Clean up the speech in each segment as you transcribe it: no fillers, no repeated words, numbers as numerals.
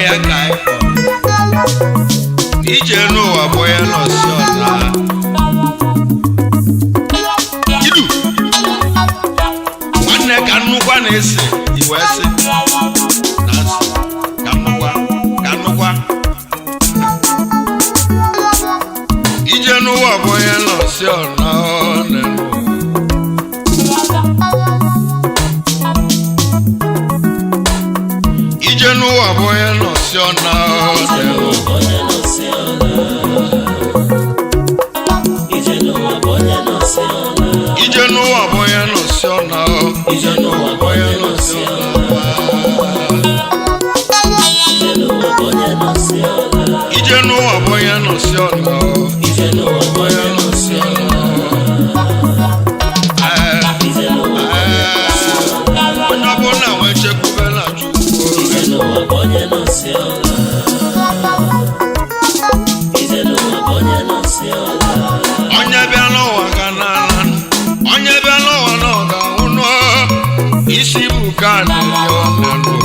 ya ka ije n'ụwa bụ ya nọsi ọla idu nwanne ka nnukwu na-ese iwe ese ka nnukwu ije n'ụwa bụ ya nọsi ọla ije n'ụwa bụ ya nọsi ọla ije n'ụwa bụ ya nọsi ọla ije n'ụwa bụ ya nọsi ọla ije n'ụwa bụ ya nọsi ọla ije n'ụwa bụ ya nọsi ọla onye ọbụla nwe chekwubela Chukwu ije n'ụwa bụ ya nọsi ọla ije n'ụwa bụ ya nọsi ọla onye bịa n'ụwa ga n'ala onye bịa n'ụwa na ọ ga-ahụ n'isi bụ ka adịghị ọlelụ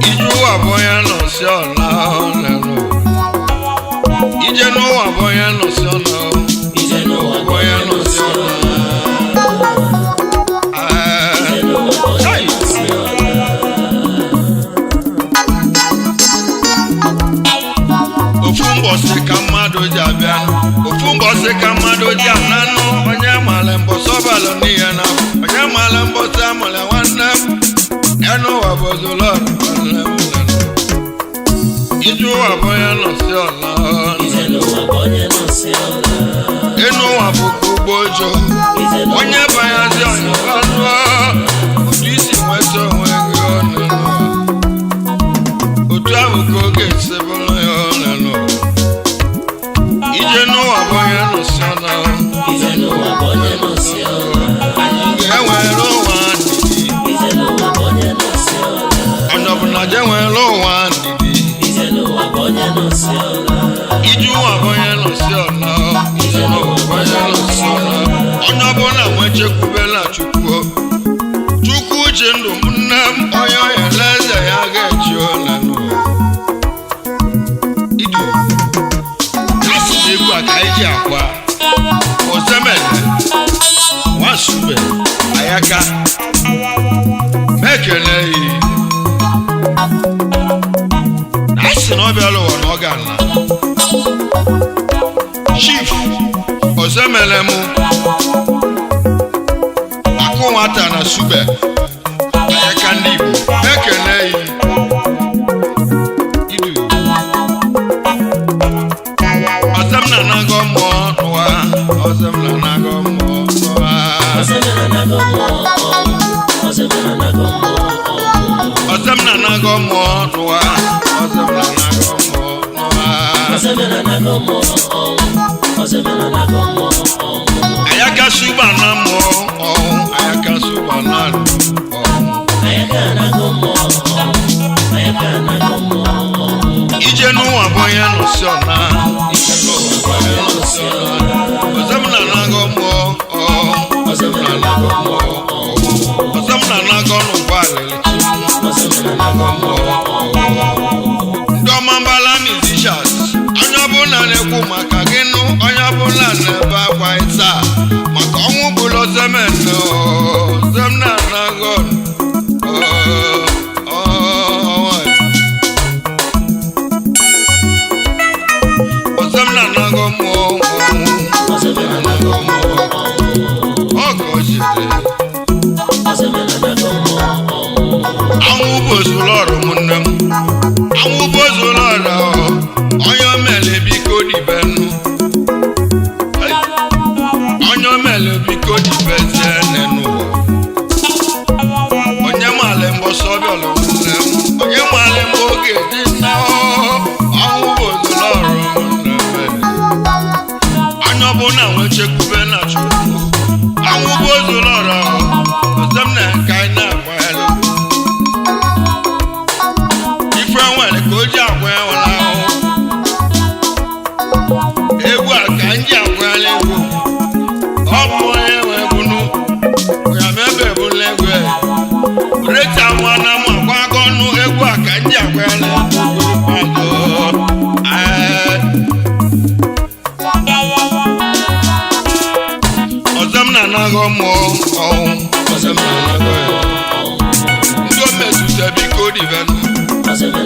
ije ụwa bụ ya nọsi ọla ọlelụ ije n'ụwa bụ ya nọsi ọla ije n'ụwa bụ ya nọsi ọla ofu mbọsị ka mmadụ ji abịa ofu mbọsị ka mmadụ ji ananụ onye mara mbọsị ọbalụ n'ihe na onye mara mbọsị amụrụ nwanne m ya n'ụwa bụ zụlọ ije ụwa bụ ya nọsi ọla enu ụwa bụ ka ugbo ojo onye banyazi ọnya ọnụ otu isi nweta onwe gị ọnụ otu ahụ ka oge esi bụrụ ya ọnụ ije n'ụwa bụ ya nọsi ọla ije n'ụwa bụ ya nọsi ọla ga-enwere ụwa ndidi ọnụ bụ na je nwere ụwa ndidi ije ụwa bụ ya nọsi ọla ije ụwa bụ ya nọsi ọla ije n'ụwa bụ ya nọsi ọla onye ọbụla nwe chekwubela Chukwu Chukwu ji ndụ m nne m onye ọya eze ya ga-eji ọla n'ụwa idu asị na egwu a ka anyị ji akwa ozemele nwasube ayaka mekele yi asị na ọ bịala ụwa na ọ ga-ana Chief ozemele mụ akụ nwata na sube ayaka ndị Igbo mekele yi idu ọzọ m na-anago mmụọ n'ụwa ọzọ m na-anago mmụọ n'ụwa ọzọ m na-anago mmụọ n'ụwa ọzọ m na-anago mmụọ ayaka suba na mmụọ ayaka suba na ije n'ụwa bụ ya nọsi ọla ọzọ m na-anago mmụọ ọzọ m na-anago mmụọ ọzọ m na-anago n'ụwa ndị ọma mbala musicians onye ọbụla na-ekwu maka gị nụ onye ọbụla na-ebe akwa ịta maka ọnwụ bụrụ ozemene ọzọ m na-anago ọzọ m na-anago mmụọ ọgọjide anwụ bụ ozulọrụ ụmụnne m anwụ bụ ozulọrụ onye omele biko dibenu onye omele biko dibezie n'ụwa onye male mbọsọ ọbịọlụ ụmụnne m onye male mgbe oge dị nnọọ anwụ bụ ozulọrụ ụmụnne m onye ọbụla nwe chekwube na Chukwu anwụ bụ ozulọrụ ọzọ m na-eka anyị na-agba ya ife nwere ka o ji agwa ya nwere ahụ egwu a ka m ji agwa ya egwu ọ bụ onye nwe bunu ya mebe ebula egwu reta nwa na m agwa ọnụ egwu a ka m ji agwa ya mmụọ ọnwụ ndị ometụta biko dibenu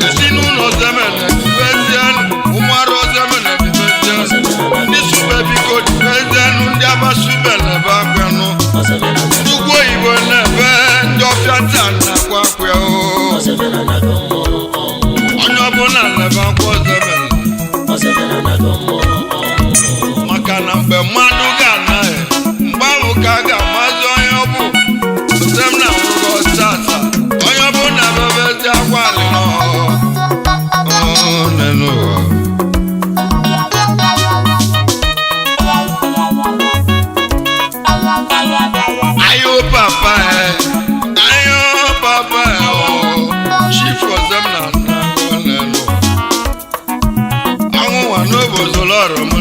ezinụlọ zemene dibesianụ ụmụarụ zemene dibesianụ ndị sube biko dibesianụ ndị amasubele ebe akwanụ ndị ugwu oyibo na-ebe ndị ọfịa taa na-akwa akwa ya onye ọbụla na-ebe akwa zemene maka na mgbe mmadụ ga-anaghị mgbe ahụ ka a ga-amazi onye ọ bụ osem na nwụgo tata onye ọ bụ na bebezi akwa alịnọ ayo papa chief osem na anwụnwa n'obozolọrọ m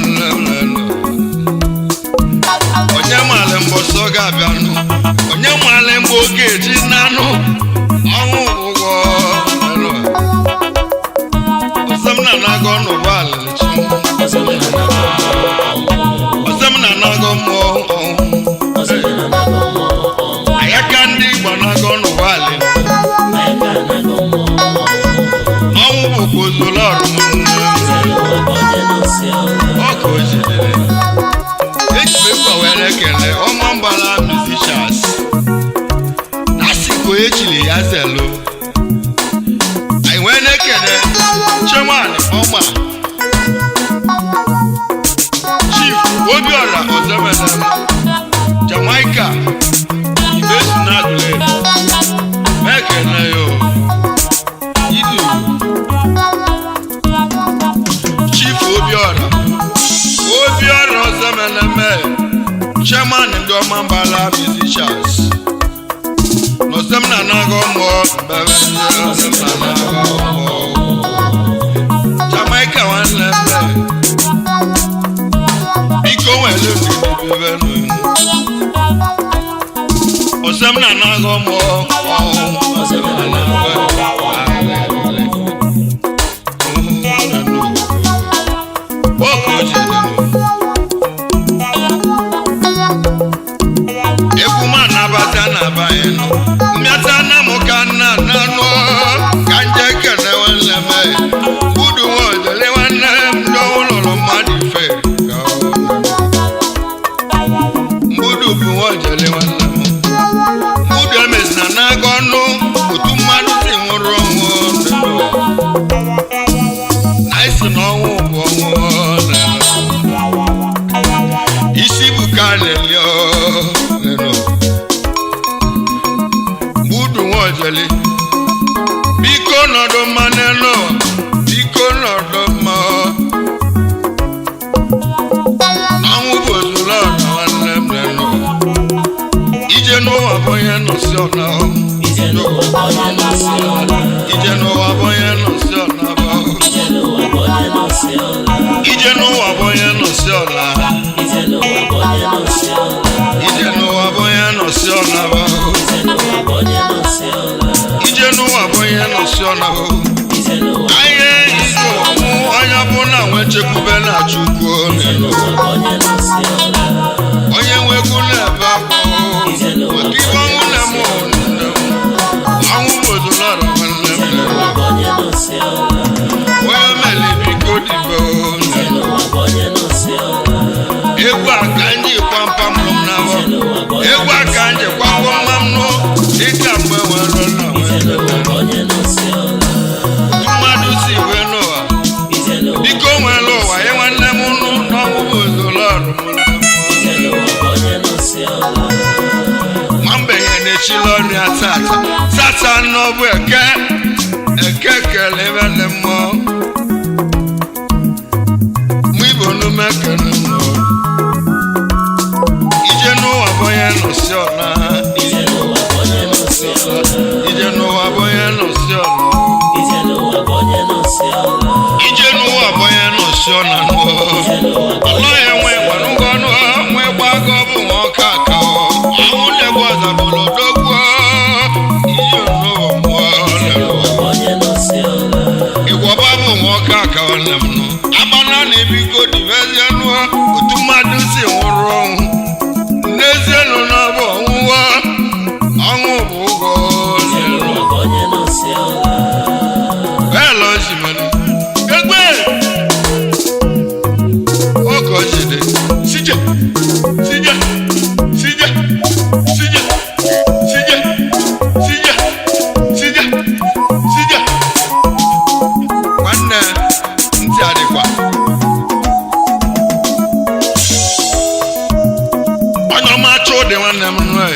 onye mmalị mbọsọ ga-abịanụ onye mmalị mgbe oge eji nanụ ọnwụ ụgwọ ọsem na nago n'ụgbọala ọsem na nago mmụọ ayaka ndị Igbo nago n'ụgbọala ọnwụ bụkwa ozolọrụ ọkụ ojidere ejimekwa were kele ọma mgbala musicians nasiko echili ya zelo anyị wee na-ekele chairman ọma chief Obiora Ozemene Jamaica ibesunadule mekele yo idu chief Obiora Ozemene chairman ndị ọma mgbala musicians n'osem na nago mmụọ Jamaica nwanne mbe biko nwere osem na nago mmụọ egwu ma nabata na bayenu mmịata na mụ ka nna nanụ ka nje kene nwanne m budu nwojele nwanne m ndị ọhụrụ mmadụ ife mbudu bụ nwojele nwanne m mbudu emezina n'aga ọnụ otu mmadụ si nwụrụ ọnwụ na isi na ọnwụ bụ ọnwụ isi bụ ka na-eli budu nwojele biko nọdụ mma n'elu biko nọdụ mma ọnwụ bụ ozulọrụ nwanne m n'elu ije n'ụwa bụ onye nọsi ọna ije n'ụwa bụ onye nọsi ọna ije n'ụwa bụ onye nọsi ọna ije n'ụwa bụ onye nọsi ọna ije n'ụwa bụ onye nọsi ọna ahịa izu ọmụ onye ọbụla nwee chekwube na Chukwu onye nwegwu na-ebe akwa maka ibe ọnwụ na-eme ọnwụ bụ ozolọrụ nwanne m onye mele biko dibe egwu a ka ndị kwampa mụrụ m n'ahụ egwu a ka ndị kwakwa mma m nụ dịka mgbe nwere nna mmadụ si wee n'ụwa biko nwere ụwa ya nwanne m nụ n'ọnwụ bụ ozolọrụ nwambenye na-echila ọrịa tata n'ọbụ eke kele ebe dị mmụọ mụ Igbo n'ume kele mmụọ ije n'ụwa bụ onye nọsi ọna ije n'ụwa bụ onye nọsi ọna ije n'ụwa bụ onye nọsi ọna ọlọ ya nwe gbanụgọ ọnụ nwe gbago bụ nwa ọka aka ọnwụ na-egbu ọzabụlụ dogbuo ije n'ụwa mmụọ ịgwọba bụ nwa ọka aka nwanne m nụ agbana na ebiko divezie nụọ otu mmadụ si nwụrụ ọnwụ n'ezie nụ n'ọbụ Hello, Jimmy. Oko jide. Sije. Sije. Sije. Sije. Sije. Sije. Sije. Sije. Nwanne ntị adịkwa. Onye ọma chụdị nwanne m nụ.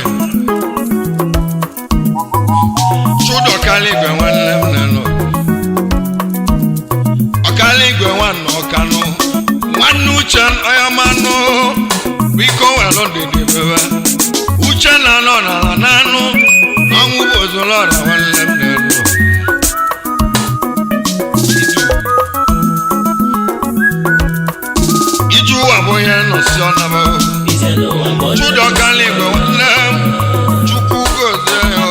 Chụdị ọkala igwe nwanne m nọ. Ọkala igwe nwanne ọkanụ. Nwanne uche onye manụ. Biko welu dịdị bebe. Uche na anọ n'ala n'anụ. Ọnwụ bụ ozolọra nwanne m nọ. Iju ụwa bụ ihe nọsi ọnaba. Chụdị ọkala igwe nwanne m. Chukwu gozie ya.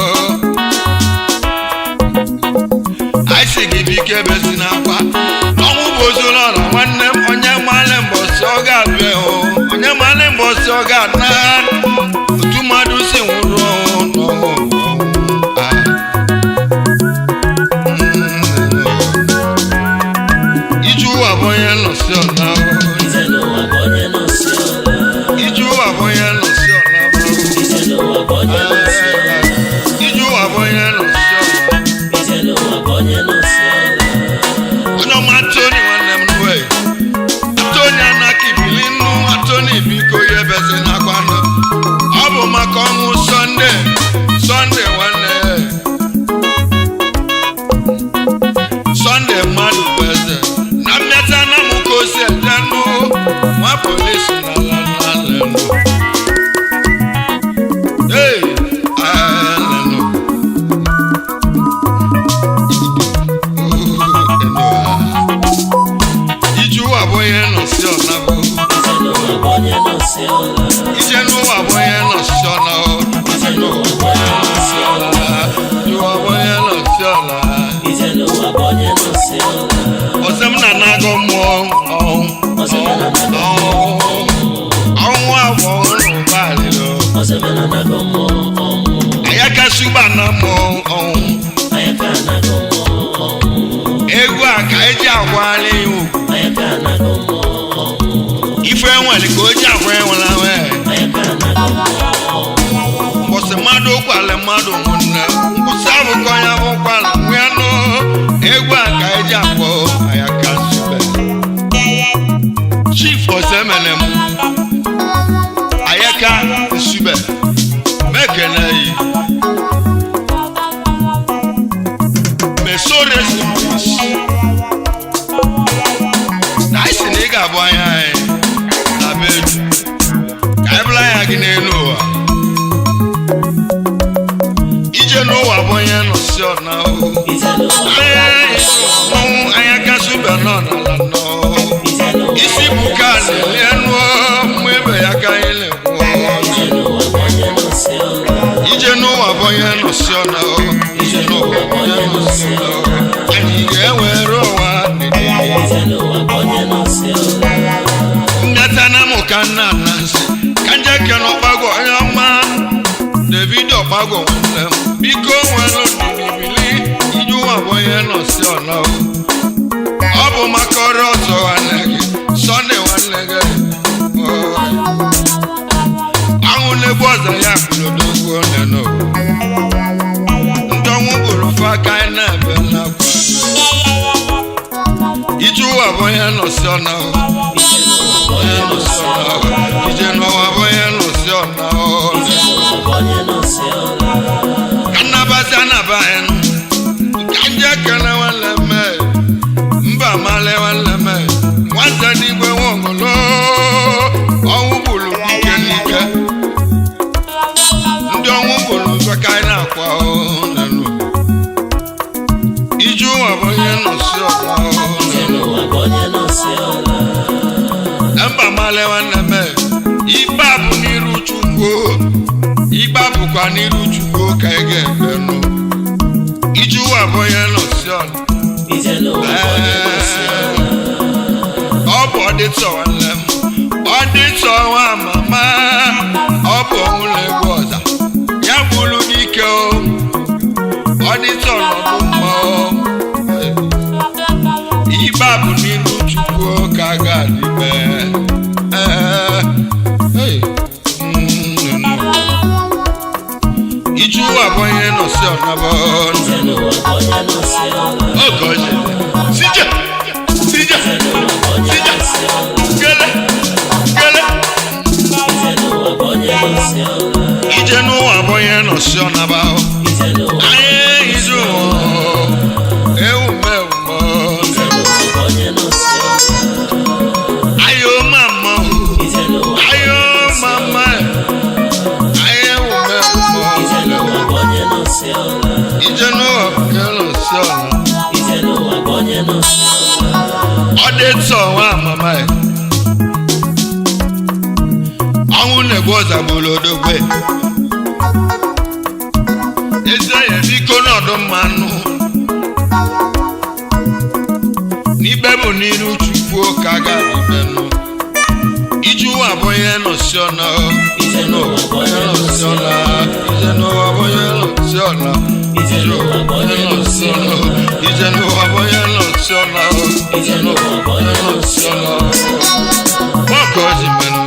Anyị si gị bike besi n'akwa. Ọnwụ bụ ozolọra nwanne m. Onye mmalị mbọsị ọ ga-abịa hụ. Onye mmalị mbọsị ọ ga-ana. Otu mmadụ si nwụrụ n'ọnwụ. Iju ụwa bụ onye nọsi ọna. Iju ụwa bụ onye nọsi ọna. Iju ụwa bụ onye nọsi ọna. Onye ọma Tony nwanne m nwe. Tony anaki bili nnu. Tony biko ya ebezi n'akwa nụ. Ọ bụ maka ọnwụ Sunday. Sunday nwanne. Sunday mmadụ bụ eze. Na mmeta na mụ ka o si eje nụ. Nwa polisi n'ala n'ala nụ. Hey, nụ. Iju ụwa bụ onye nọsi ọna bụ. Ije n'ụwa bụ onye nọsi ọna. Ije n'ụwa bụ onye nọsi ọna. Ụwa bụ onye nọsi ọna. Ọsẹ m na-anago mmụọ ọnwụ. Ọnwụ abụọ ọhụrụ ụgbọalịlọ. Ayaka suba na mmụọ ọnwụ. Egwu a ka eji agwala iwu. Ife enwere ka o ji agwa enwela wee. Mbọsị mmadụ ụkwalị mmadụ nwụnne. Mbọsị abụkọ ya bụ ụkwalị nwee nụ. Egwu a ka eji akpọ Ayaka sube. Chief Osemene m. Ayaka sube. Mekene yi. Meso recipes. Na isi na ị ga-abụ anya anyị. Na beju. Ka ebula ya gị n'elu ụwa. Ije n'ụwa bụ onye nọsi ọna. Ayaka sube nọ n'ala nọ. Isi bụ ka na-eli enu mma ebe ya ka anyị na-ekwu. Ije n'ụwa bụ onye nọsi ọna. Ije n'ụwa bụ onye nọsi ọna. Anyị ga-ewere ụwa dịdị. Mmeta na mụ ka nna na nsị. Ka njeke n'ọgbago onye ọma. David ọgbago nwanne m. Biko nwere ndidi bili. Ije ụwa bụ onye nọsi ọna. Ọ bụ maka ọrụ ọzọ nwanne gị. Sunday nwanne gị. Anwụ na-egbu ọzọ ya kpụlodogwu onye nọ. Ndị ọnwụ bụrụ fa ka anyị na-ebe n'akwa. Ije ụwa bụ onye nọsi ọna. Onye nọsi ọna. Ije n'ụwa bụ onye nọsi ọna. Ka nnabata anaba anyị. Ka nje kene nwanne mee. Mba male nwanne mee. Nwata n'igwe nwongolo. Ọnwụ bụrụ ike n'ike. Ndị ọnwụ bụrụ mfe ka anyị na-akwa n'elu. Ije ụwa bụ onye nọsi ọna. Mba male nwanne mee. Ikpe bụ n'iru Chukwu. Ikpe bụkwa n'iru Chukwu ka ị ga-ekpe nụ. Ije ụwa bụ onye nọsi ọna. Ọ bụ ọdịtọ nwanne m. Ọdịtọ nwa mama. Ọ bụ ọnwụ na-egbu ọza. Ya bụrụ n'ike o. dịtọ nọdụ mma ibe bụ n'iru Chukwu ka ga-adị mee iju abonye no si onabo ogoje sija gele ijenu abonye no si onaba aye izu ewu mewu ayo mama Odetso wa mama e awun negboza bolodogbe ezeye biko na do manu ni bebo niru Chukwu ka ga benu iju aboye no siona ijeno aboye no siona ijeno aboye no siona ijeno aboye no siona ijeno aboye no siona ijeno aboye no siona moko jimenu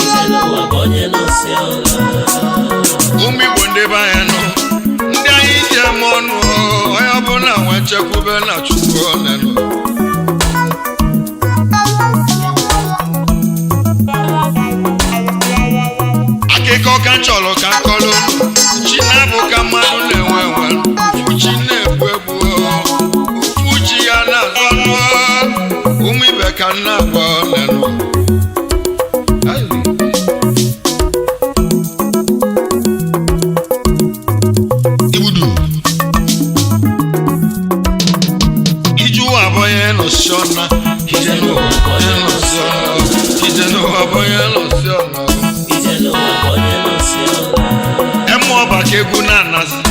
ijeno aboye no siona umi bonde bayano ndi ayi je monu oya bona wachekube na Chukwu oneno Kokan cholo kan kolo china boka madu le wewe fuchi ne bwebu fuchi ana zono umi beka na boleno ibudu iju aboye no shona hijeno aboye no shona hijeno aboye no shona Emu na nasi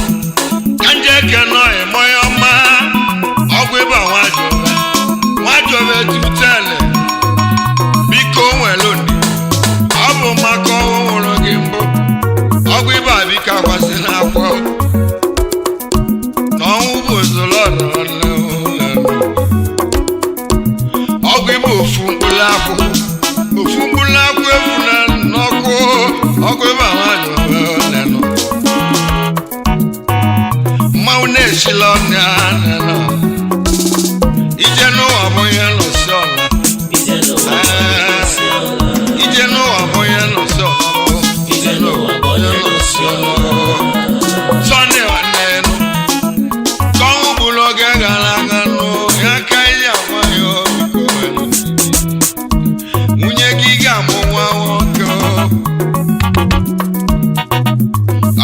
kanje keno emoyo ma ogweba wajobe tutele biko weloni abu mako woro gimbo ogweba bika kwasi na akwa no ubo zolo no ogweba ofumbulafu efuna noko ogweba wajobe leno Shilona no ijeno aboye no sola ijeno aboye no sola ijeno aboye no sola sone waneno kongu buloge galangano yakaya wayo biko munye giga mwa woko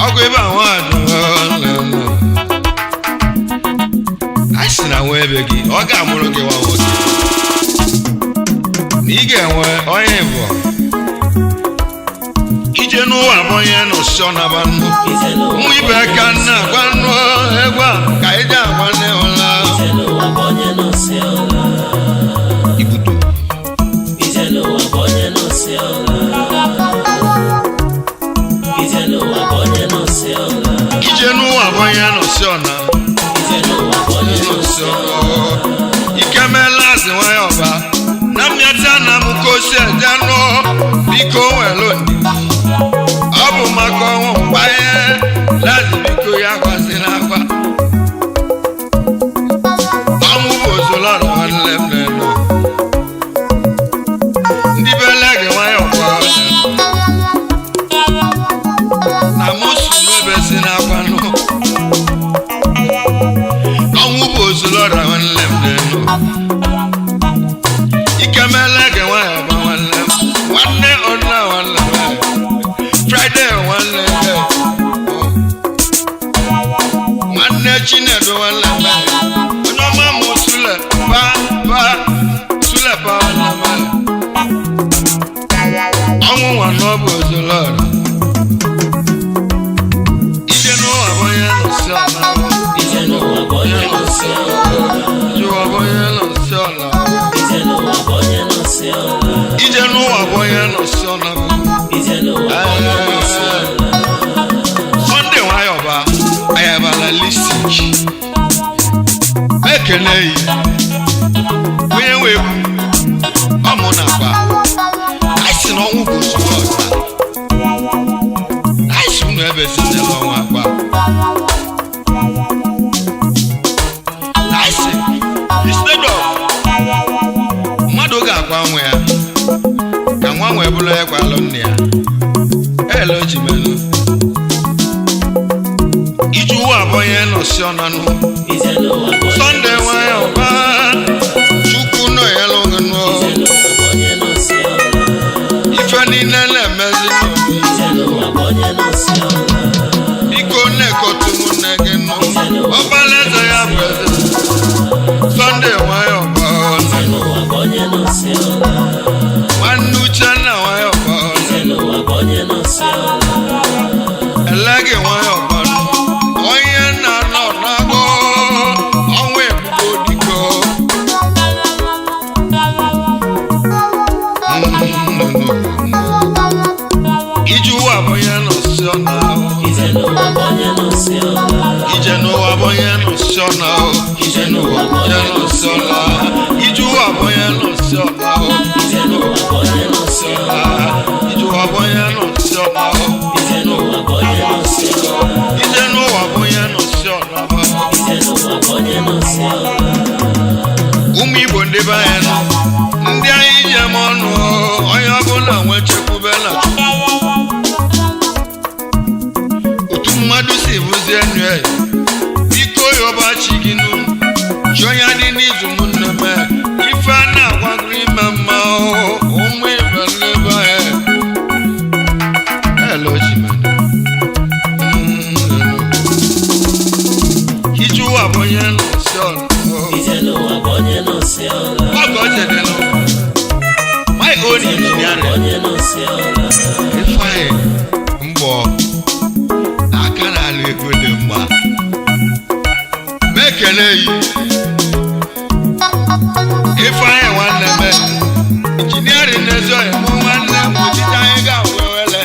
agweba wadu na webe gi oga amuru gi wa wote ni ge enwe onye bo ije no abonye no shona banu mu ibe kan na kwanu egwa ka ija kwane ola ije no abonye no shona ibudu ije no abonye no shona ije no abonye no shona ije no abonye no shona Ikemelazi wayoba Namyata na mukoshe jano Biko weloni Abu mako mbaye Lazi biko ya kwa sinakwa Amu bozulana wanlemneno Ndibelege wayoba Na musu nwebe sinakwa no Lord, I want them to Ikamelege wayaba one day on one Friday one day chinedo one no mamu sule ba sule ba Amu one no bozo Lord Ije no aboye no sana Ije no aboye no sana You aboye no sana Ije no aboye no sana Ije no aboye no sana Ije no aboye no sana Sunday wa yoba ayabala listic mekene yi onye nwe egwu ọmụ na-agba aịsị na ọnwụ bụ ozugbo ọta aịsị unu ebe si n'elu ọnwa agba aịsị instead of mmadụ ga-agwa nwa ya ka nwa nwee bụrụ ya gwalụ nne ya ele o ji menụ iji ụwa abụọ ya nọsi ọnanụ Sunday nwanyị ọba Chukwu nọ ya lụghị nọ ife niile na-emezi biko na-ekotu nne gị nọ ọbalaeze ya bụ eze Sunday nwanyị ọba nwanne Uchenna nwanyị ọba elegi nwanyị ọba onye na-anọ n'agụ ọnwa ebubo diko ije ụwa bụ onye nọsi ọna ije n'ụwa bụ onye nọsi ọna ije n'ụwa bụ onye nọsi ọna ije ụwa bụ onye nọsi ọna ije ụwa bụ onye nọsi ọna ije n'ụwa bụ onye nọsi ọna ije ụwa bụ onye nọsi ọna ụmụ Igbo ndị be anyị nọ ndị anyị ji eme ọnụ onye ọbụla nwee chekwube na otu mmadụ si bụzie nụ ya biko yọbachi gị nụ chọọ ya dị n'izu m nne m ife a na-agwagoro ime mma ụmụ Igbo ndị be anyị elochimena ije ụwa bụ onye nọsi ọnụ ọgọ jedelu my own engineering ifeanyị mgbọ aka na-alụ ego dị mma mekele yi ifeanyị nwanne m engineering n'ezi ọhịa mụ nwanne m ojije anyị ga-abụ ewele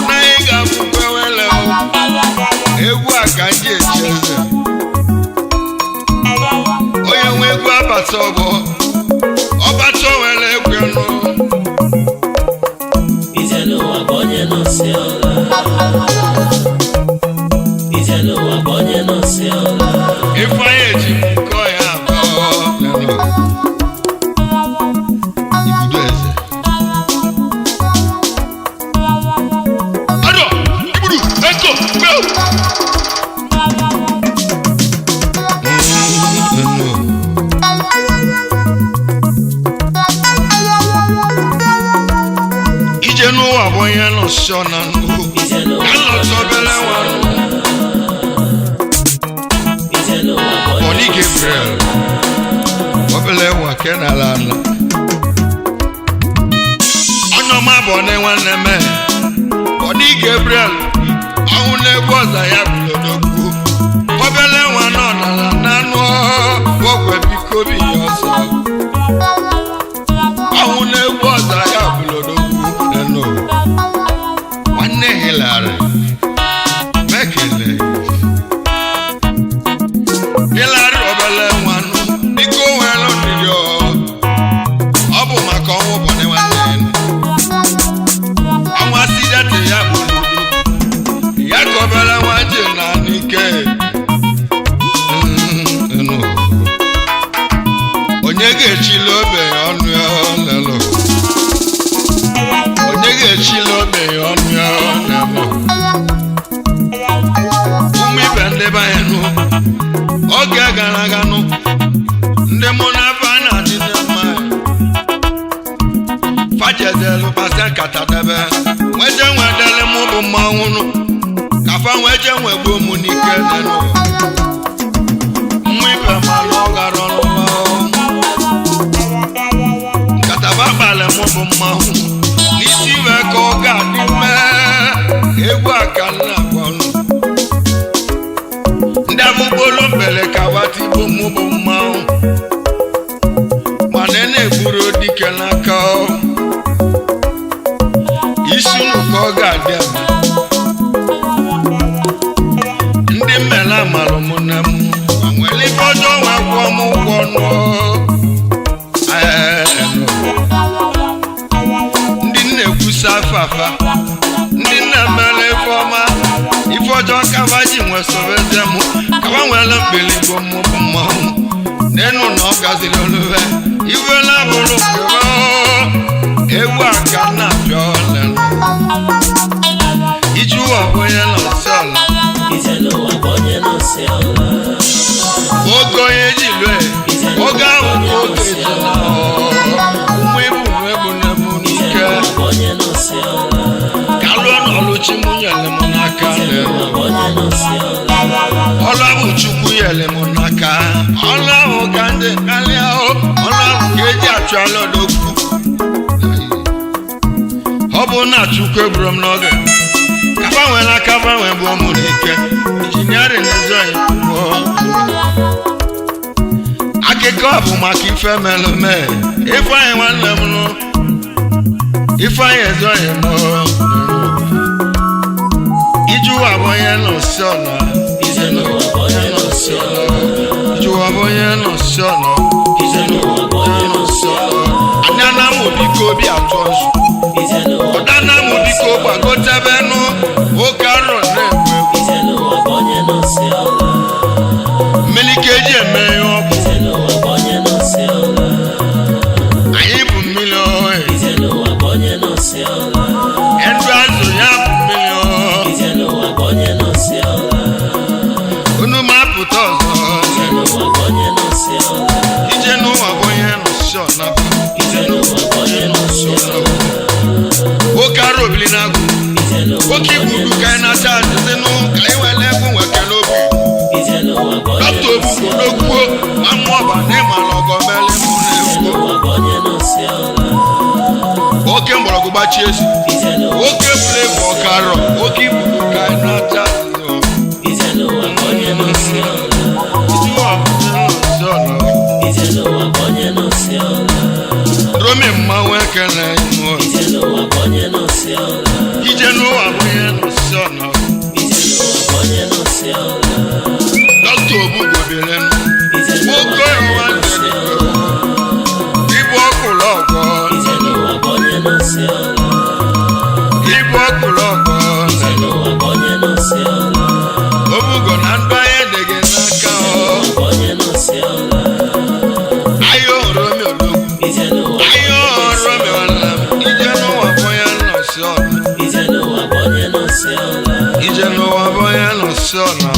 na anyị ga-abụ ewele egwu a ka ndị echi eze onye nwe egwu abata ọgbọ ọbata were egwu ọnụ ije n'ụwa bụ onye nọsi ọla ije n'ụwa bụ onye nọsi ọla ifeanyị eji m nkọ ya abụọ ibudo eze adọ ibudu eko gbeo ije n'ụwa bụ onye nọsi ọna ka nlọtọbele nwanụ Bọdi Gabriel obele nwa ke n'ala ala onye ọma bụ onye nwanne m Bọdi Gabriel ọnwụ na-egbu ọza ya bụlodogwu obele nwa nọ n'ala n'anụ ogwe biko bi ya ọsọ ọnwụ na-egbu ọza ya bụlodogwu nwanne Hilary mekele Hilary obele nwanụ biko nwere ndidi ọ bụ maka ọnwụ bụ nwanne ọnwa sidate ya bụ ya ka obele nwa ji na n'ike onye ga-echili obe ọnụ ya lelo onye ga-echili obe ọnụ ya lelo ụmụ ibe ndị be anyị nụ oge gara aga nụ ndị mụ na afa na-adị mma fajedelu pasa nkata debe nweje nwedele mụ bụ mmanwụ nụ kafa nweje nwegbu mụ n'ike nenu mmụ ibe mana ọ gara ọnụma nkataba kpalị mụ bụ mmanwụ n'isi iwe ka ọ ga-adị mee egwu aka nna gwanụ ndị abụgbolo mbele ka watigbo mụ bụ mmanwụ mana na-egburu dike n'aka isi unu ka ọ ga-adị ama ndị mmele amalụ mụ na m nwere ife ọjọọ nwa mu wono ndi na-ekwusa fafa ndị na-emele ifeọma ife ọjọọ kaba ji nwe sobeze mụ kaba nwere mkpeligbo mụ bụ mmanwụ n'enu na ọ gaziri oluve ife na-abụrụ kebe ewu aka na-apịa ọlelu iji ụwa bụ onye nọsi ọla oge onye ji lue oge ahụ bụ oge ji na ụmụ ibu ebu n'ebu n'ike kalụọ n'ọlụchi mụ nyere m n'aka ọlụ ahụ chukwu nyere m n'aka ọlụ ahụ ka ndị karịa ọlụ ahụ ka eji achụ ala odogwu ọ bụ na chukwu eburu m n'oge kabanwe na kabanwe bụ ụmụ n'ike injiniarin ezoghị akụkọ bụ maka ife melụme ifeanyị nwanne m nụ ifeanyị ezoghị m ijuwa bụ onye nọsi ọnọ ijuwa bụ onye nọsi ọnọ anya na mụ biko obi atụ ọzọ ọda na mụ biko gbagotebenu oke arọ na-egwu mmiri ka eji eme ihe ọ bụ anyị bụ mmiri ohe ndụ azụ ya bụ mmiri ohe unu ma apụta ọzọ ije n'ụwa bụ onye nọsi ọna oke arọ obili na-agụ oke igbudu ka anyị na-acha azụzinụ ka anyị were egwu nweke n'obi dọkta ogbugbo n'okwuo ma mmụọ ọba na ịmala ọgọ mele mụ na-ekwu oke mgbọrọgwụ gbachi ezi oke buru ebu ọka arọ oke igbudu ka anyị na-acha Romi mmanwụ ekele ije n'ụwa bụ onye nọsi ọnọ dọkta ogbugbo bere m nwoke ọwa ibu ọkụlụ ọgọ ibu ọkụlụ ọgọ ogbugbo na ndụ anyị edeghị n'aka ayo Romi ologwu ayo Romi ọla ije n'ụwa bụ onye nọsi ọnọ ije n'ụwa bụ onye nọsi ọnọ